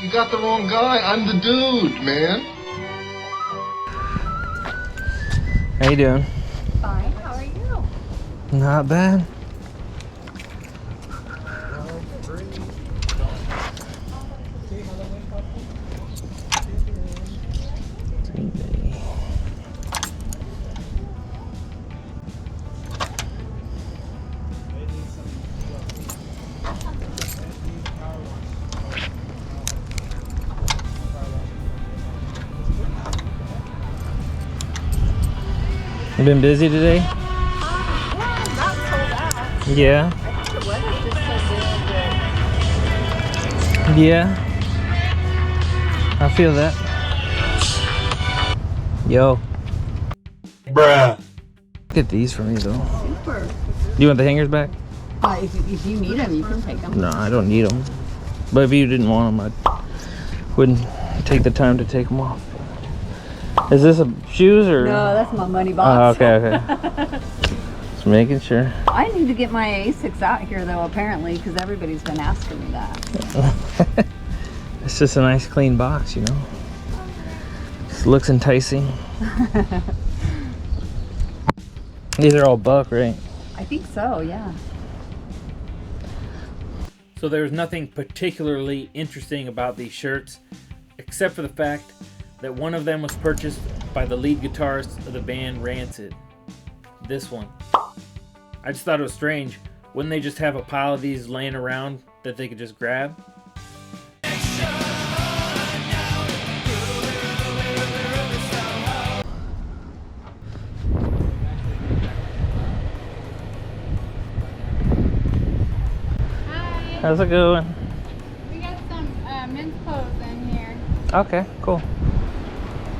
You got the wrong guy. I'm the dude, man. How you doing? Fine. How are you? Not bad. You been busy today? Yeah, not so bad. Yeah. I think the weather's just so good. Yeah. I feel that. Yo. Bruh. Get these for me though. Super. You want the hangers back? If you need them, you can take them. No, I don't need them. But if you didn't want them, I wouldn't take the time to take them off. Is this a shoes or? No, that's my money Oh, box. okay. Just making sure. I need to get my Asics out here though, apparently, because everybody's been asking me that. It's just a nice clean box, you know. Just looks enticing. These are all buck, right? I think so, yeah. So there was nothing particularly interesting about these shirts, except for the fact that one of them was purchased by the lead guitarist of the band Rancid. This one. I just thought it was strange. Wouldn't they just have a pile of these laying around that they could just grab? Hi, How's it going? we got some men's clothes in here. Okay, cool.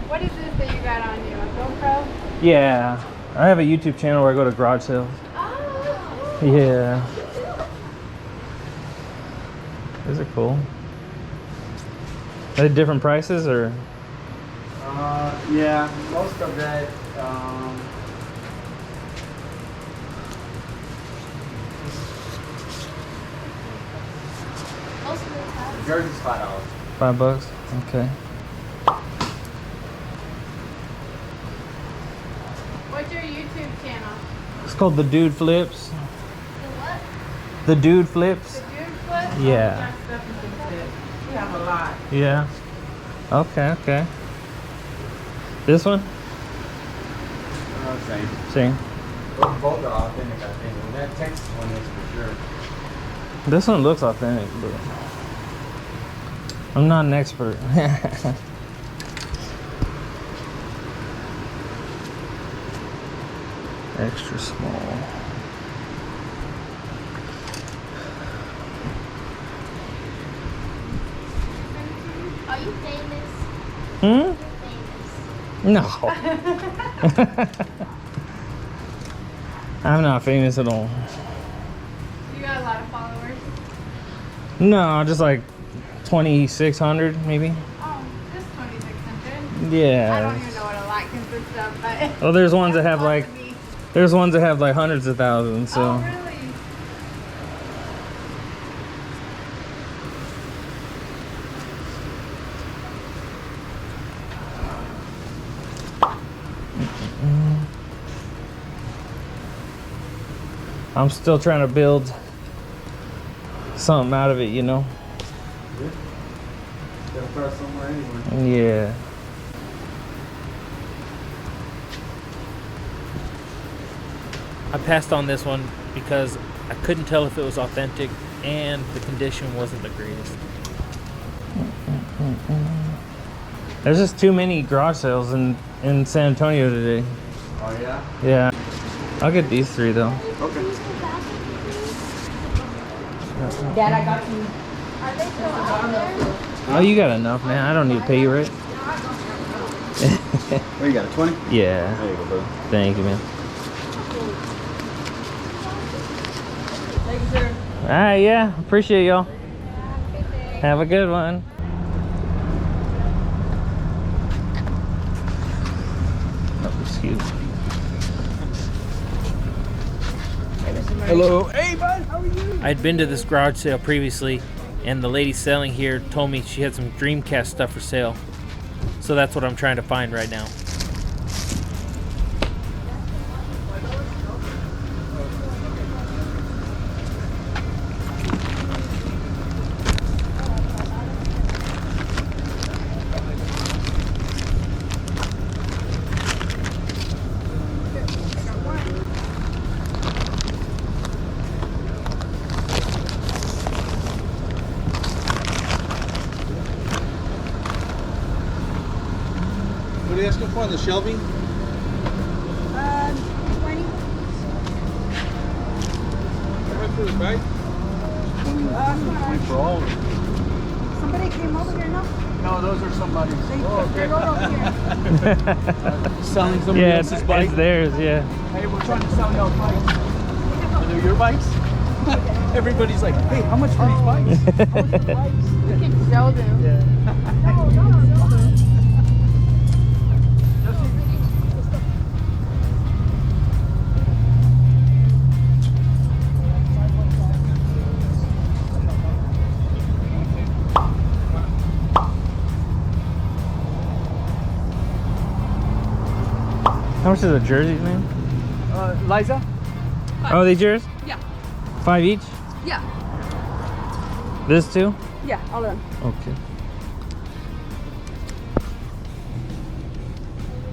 What is this that you got on you? A GoPro? Yeah, I have a YouTube channel where I go to garage sales. Oh! Yeah. Is it cool? Are they different prices or? Yeah, most of that. Most of the time. Jersey's $5. $5? Okay. What's your YouTube channel? It's called The Dude Flips. The what? The Dude Flips. The Dude Flip? Yeah. We have a lot. Yeah. Okay, okay. This one? Same. Same. Both are authentic, I think. And that Texas one is for sure. This one looks authentic, but I'm not an expert. Extra small. Are you famous? Hmm? You're No. famous. I'm not famous at all. You got a lot of followers? No, just like 2,600 maybe. Oh, just 2,600. I don't Yeah. even know what a lot consists of, but. Well, there's ones that have That's a lot like, to me. there's ones that have like hundreds of thousands. So. Oh, really? I'm still trying to build something out of it, you know? Gotta start somewhere anyway. Yeah. I passed on this one because I couldn't tell if it was authentic and the condition wasn't the greatest. There's just too many garage sales in San Antonio today. Oh, yeah? Yeah. I'll get these three though. Okay. Dad, I got you. Are they still out there? Oh, you got enough, man. I don't need to pay you, right? What, you got a 20? Yeah. There you go, bro. Thank you, man. Alright, yeah. Appreciate y'all. Have a good one. Oh, excuse me. Hello. Hey, bud. How are you? I'd been to this garage sale previously, And the lady selling here told me she had some Dreamcast stuff for sale. So that's what I'm trying to find right now. What are you asking for on the shelving? 20. How much for the bag? 20 for all of them. Somebody came over here, no? No, those are somebody's. They rode over here. Selling somebody else's bike. It's theirs, yeah. Hey, we're trying to sell y'all bikes. Are they your bikes? Everybody's like, hey, how much for these bikes? How much for the bikes? We can sell them. Yeah. How much is a jersey, man? Liza? Oh, these yours? Yeah. 5 each? Yeah. This too? Yeah, all of them. Okay.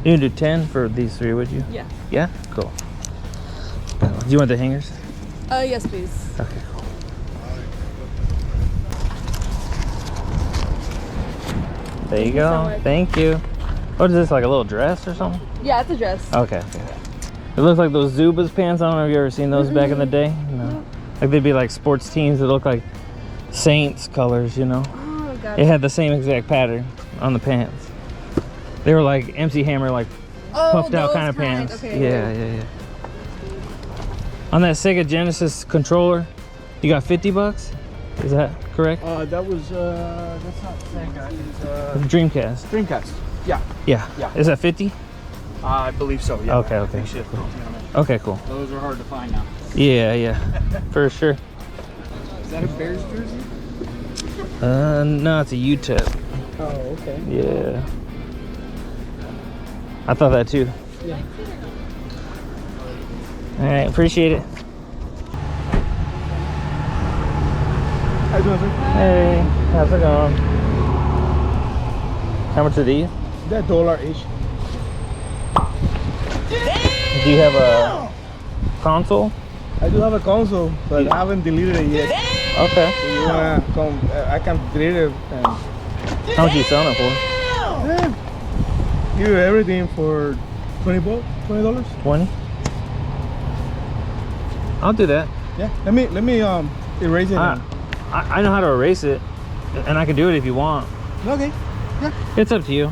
You can do 10 for these 3, would you? Yeah. Yeah? Cool. Do you want the hangers? Yes, please. Okay, cool. There you go. much. Thank you. What is this, like a little dress or something? Yeah, it's a dress. Okay, okay. It looks like those Zubaz pants. I don't know if you ever seen those back in the day. No. Like they'd be like sports teams that look like Saints colors, you know. Oh, God. It had the same exact pattern on the pants. They were like MC Hammer, like puffed out kind of pants. Okay. Yeah. On that Sega Genesis controller, you got 50 bucks? Is that correct? That was, that's not Sega. It's, Dreamcast. Dreamcast. Yeah, Yeah. Yeah. Is that 50? I believe so, yeah. Okay, I okay. think shit, Okay, cool. those are hard to find now. Yeah, for sure. Is that a Bears jersey? No, it's a UTEP. Oh, okay. Yeah. I thought that too. Yeah. All right, appreciate it. How you doing, sir? Hey, how's it going? How much are these? That $1 each. Do you have a console? I do have a console, but I haven't deleted it yet. Okay. So you wanna come? I can delete it and How much are you selling it for? give you everything for $20. 20? I'll do that. Yeah. Let me erase it. I know how to erase it, and I can do it if you want. Okay. It's up to you.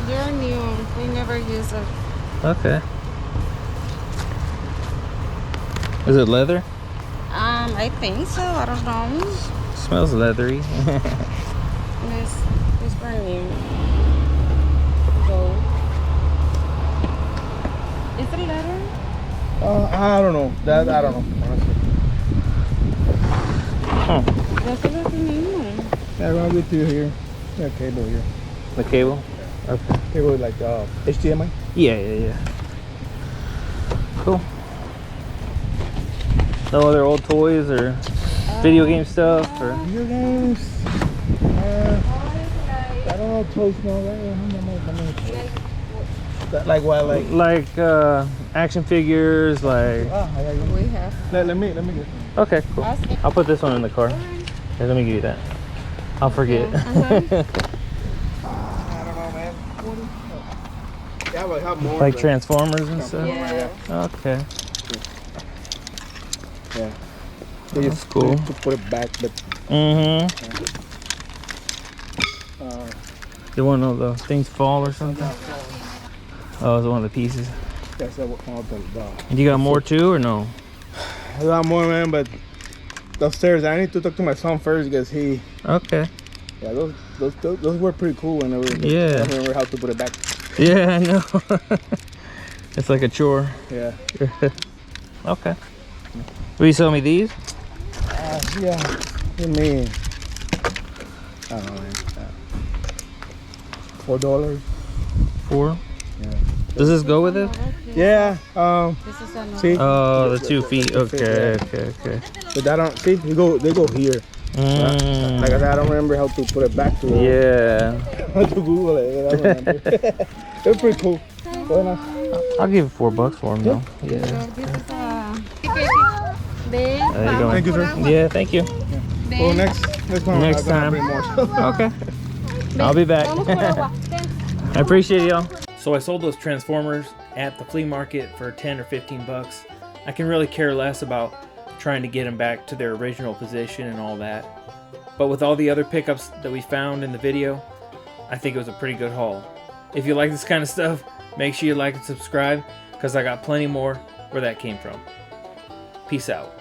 They're new. We never use it. Okay. Is it leather? I think so. I don't know. Smells leathery. It's brand new. Gold. Is it leather? I don't know. That I don't know. Honestly. Huh. That's a leather new. Yeah, I'm gonna get to here. That cable here. The cable? Okay. Cable with like HDMI. Yeah. Cool. No other old toys or video game stuff or Video games. I don't know toys now. Like what? Like action figures, like. We have. let me get. Okay, cool. I'll put this one in the car. Here, let me give you that. I'll forget. I don't know, man. Yeah, but have more. Like Transformers and stuff. Yeah. Okay. Yeah. That's cool. To put it back, but Mm-hmm. You want to know the things fall or something? Oh, it's one of the pieces. that's all the. You got more too, or no? I got more, man, but upstairs. I need to talk to my son first because he. Okay. Yeah, those were pretty cool when they were. Yeah. I don't remember how to put it back. Yeah, I know. It's like a chore. Yeah. Okay. Will you sell me these? Yeah. What do you mean? I don't know, man. $4. 4? Yeah. Does this go with it? Yeah. This is a See, Oh, the 2 feet. Okay, okay. but I don't see. They go here. Mm. Like I said, I don't remember how to put it back to. Yeah. How to Google it. I don't remember. They're pretty cool. Well, I'll give you $4 for them though. Yeah. This is a... Then, There you go. Thank you, sir. Yeah, thank you. Well, next time. Next I'll time. bring more. Okay. I'll be back. vamos por agua. Ten. I appreciate y'all. So I sold those Transformers at the flea market for 10 or 15 bucks. I can really care less about trying to get them back to their original position and all that. But with all the other pickups that we found in the video, I think it was a pretty good haul. If you like this kind of stuff, make sure you like and subscribe, because I got plenty more where that came from. Peace out.